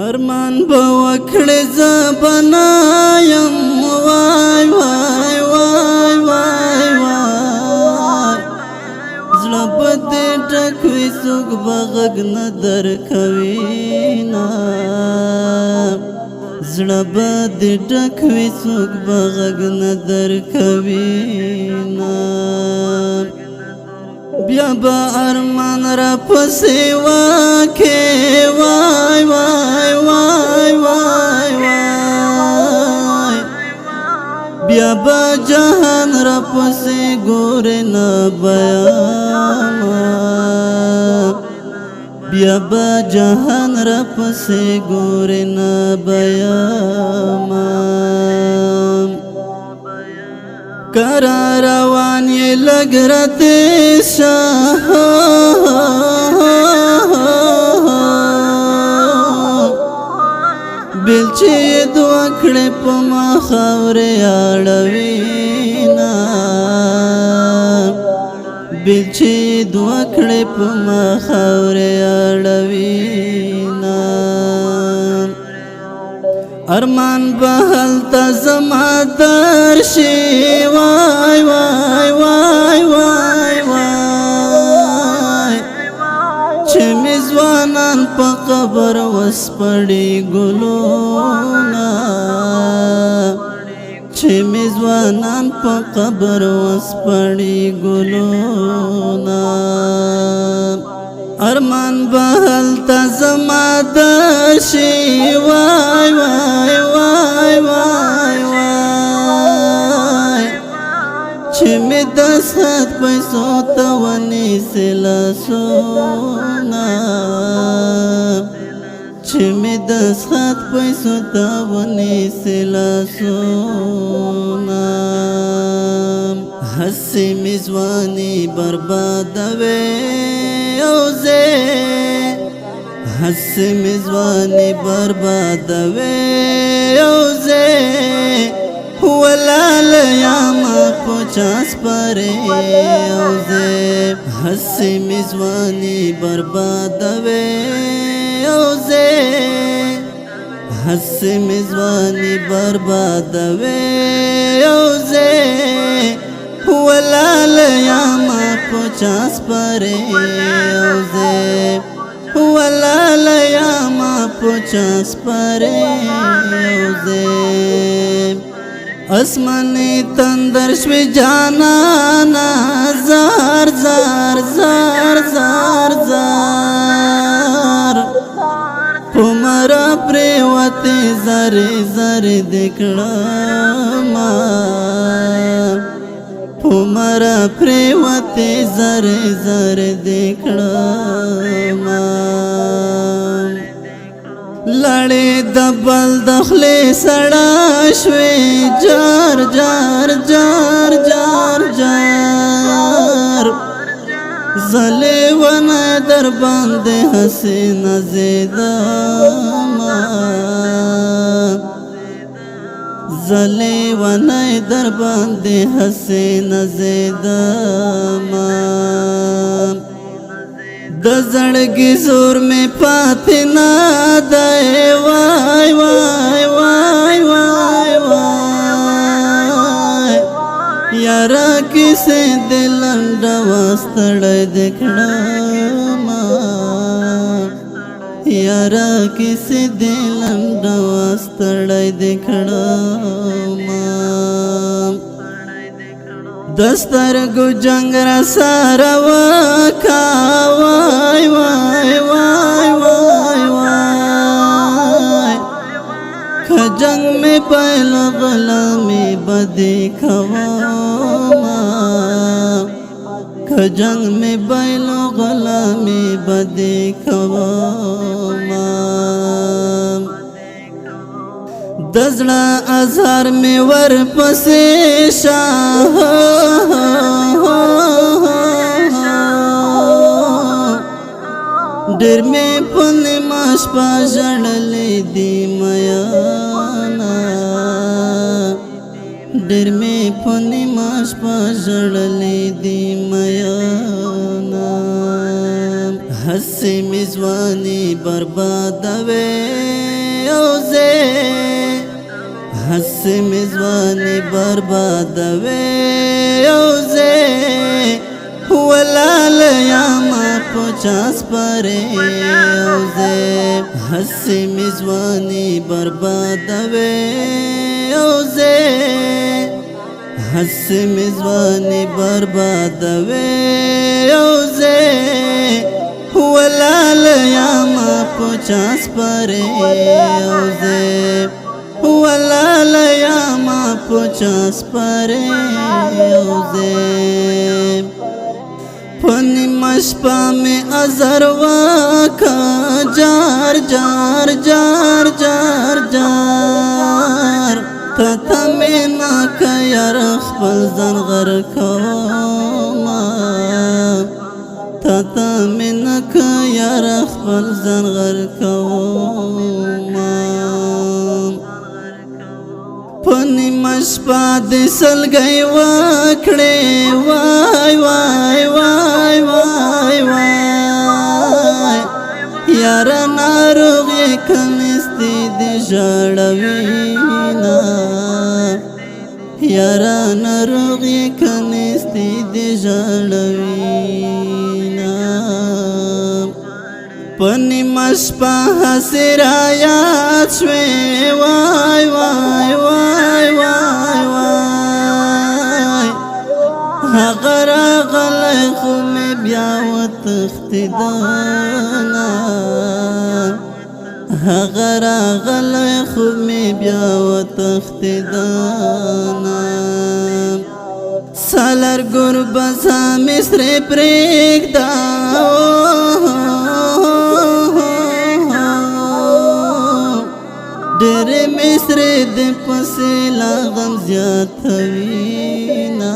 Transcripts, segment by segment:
ارمان بوکړې زبنایم وای وای وای وای وای زړه بده ټکوي څوک بغږ نه درکوي نه زړه بده ټکوي څوک بغږ نه درکوي نه بیا به ارمان را پسې واکې وای وای وای وای وای بیا به جهان را پسې ګورې نه بیاما بیا به جهان را پسې ګورې نه بیاما کرا روان یې لږ راتېر شه بیلچې یې دوه کړې په ما خاورې اړوي نه بیلچې یې دوه کړې په ما خاورې اړوي نه ارمان بهلته زما درشي وای وای وای وای وای چې مې ځوانان په قبر وسپړي ګلونه چې مې ځوانان په قبر وسپړي ګلونه ارمان بهلته زما درشي وای وای وای وای وای چې مې د سات پیسو ته ونیسې لاسونه چې مې د سات پیسو ته ونیسې لاسونه هسې مې ځواني بربادوي هسې مې ځواني بربادوي ولاله یاما په چا سپارې هسې مې ځواني بربادوي هسې مې ځواني بربادوي ولاله یاما په چا سپارې ولاله یاما په چا سپارې اسماني تندر شوي جانانا زار زار زار زار زار پمرا پریوتی زری زری دکڑاما پمرا پریوتی زری زری دکڑاما لړې دبل دخلې سړا شوي جار جار جار جار جار زلې ونه در باندې حسینه زیدما زلې ونه در باندې حسینه زیدما د زړګي زور مې پاتې نه دی وای وای وای وای وای یاره کیسې د لنډه واستړی د کړما یاره کیسې د لنډه واستړی د کړما دسترګو جنگ را سره وکا وای وای وای وای وای که جنگ میں پہل غلامی بدی کواما که جنگ میں پہل غلامی بدی کواما دزړه ازار می ور پسې شاه ډېر می پنه ماش پاژړلې دی میانا ډېر می پنه ماش پاژړلې دی میانا हसी मिजवानी बर्बाद वे هسې مې ځواني بربادوي اوزې ولاله یاما په چا سپارې اوزې هسې مې ځواني بربادوي اوزې هسې مې ځواني بربادوي اوزې ولاله یاما په چا سپارې اوزې ولاله یاما په چا سپارې اوزې په نیمه شپه مې ازر واکه جار جار جار جار جار تا مې ناکه یار خپل ځان غر کومه تا مې ناکه یار خپل ځان غر کومه په نیمه شپه دې سلګۍ وکړې وای وای وای وای وای یاره ناروغ یې کمیستې دې ژړوینه یاره ناروغ یې کمیستې دې ژړوینه په نیمه شپه هسې رایاد شوې وای وای وای وای وای هغه راغلی خو مې بیا وتښتېدنه هغه راغلی خو مې بیا وتښتېدنه سالر ګربزه مې سرې پرېږده ډېرې مې سرې دې پسې لا غم زیاتوینه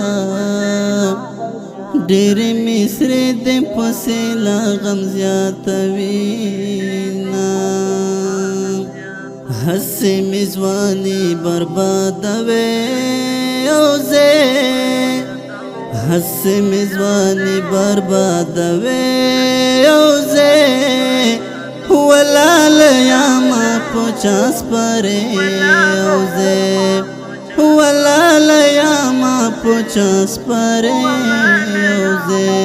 ډېرې مې سرې دې پسې لا غم زیاتوینه هسې مې ځواني بربادوي اوزې هسې مې ځواني بربادوي اوزې ولاله یاما په چا سپارې اوزې ولاله یاما په چا سپارې اوزې